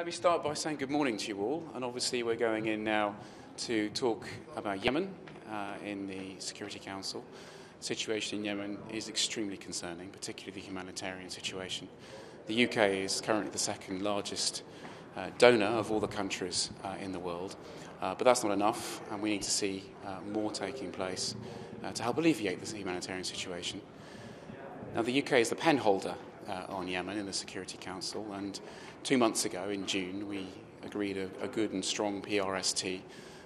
Let me start by saying good morning to you all, and obviously we're going in now to talk about Yemen in the Security Council. The situation in Yemen is extremely concerning, particularly the humanitarian situation. The UK is currently the second largest donor of all the countries in the world, but that's not enough, and we need to see more taking place to help alleviate this humanitarian situation. Now, the UK is the pen holder on Yemen in the Security Council, and 2 months ago in June we agreed a good and strong PRST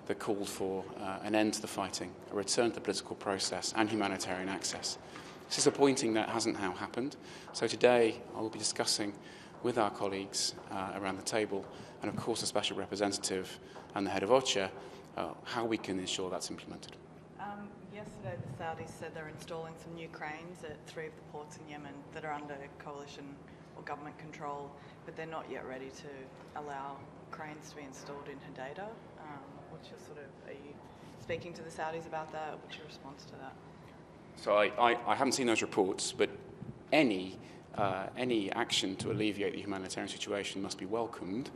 that called for an end to the fighting, a return to the political process and humanitarian access. It's disappointing that hasn't now happened, so today I will be discussing with our colleagues around the table, and of course the Special Representative and the head of OCHA, how we can ensure that's implemented. Yesterday the Saudis said they're installing some new cranes at 3 of the ports in Yemen that are under coalition or government control, but they're not yet ready to allow cranes to be installed in Hodeidah. What's your are you speaking to the Saudis about that? What's your response to that? So I haven't seen those reports, but any action to alleviate the humanitarian situation must be welcomed,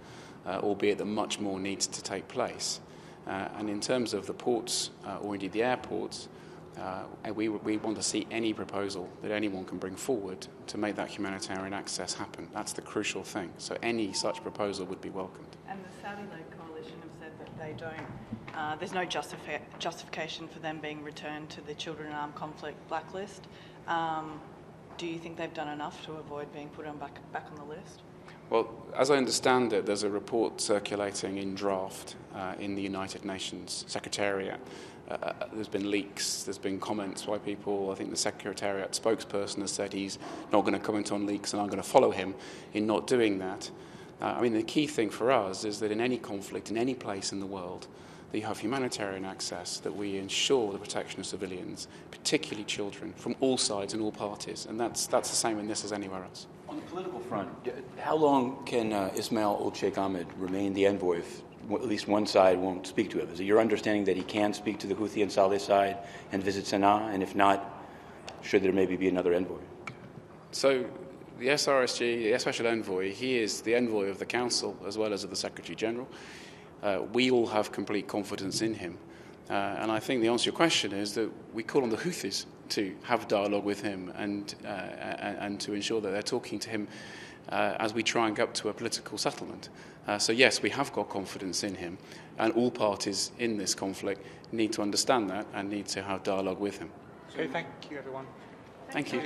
albeit that much more needs to take place. And in terms of the ports, or indeed the airports, we want to see any proposal that anyone can bring forward to make that humanitarian access happen. That's the crucial thing. So any such proposal would be welcomed. And the Saudi-led coalition have said that they don't. There's no justification for them being returned to the Children in Armed Conflict blacklist. Do you think they've done enough to avoid being put back on the list? Well, as I understand it, there's a report circulating in draft in the United Nations Secretariat. There's been leaks, there's been comments by people. I think the Secretariat spokesperson has said he's not going to comment on leaks and I'm going to follow him in not doing that. The key thing for us is that in any conflict, in any place in the world, that you have humanitarian access, that we ensure the protection of civilians, particularly children, from all sides and all parties. And that's the same in this as anywhere else. On the political front, how long can Ismail Old-Sheikh Ahmed remain the envoy if at least one side won't speak to him? Is it your understanding that he can speak to the Houthi and Saleh side and visit Sana'a? And if not, should there maybe be another envoy? So the SRSG, the Special Envoy, he is the envoy of the Council as well as of the Secretary-General. We all have complete confidence in him. And I think the answer to your question is that we call on the Houthis to have dialogue with him and to ensure that they're talking to him as we try and get up to a political settlement. So yes, we have got confidence in him, and all parties in this conflict need to understand that and need to have dialogue with him. Okay, thank you, everyone. Thank you.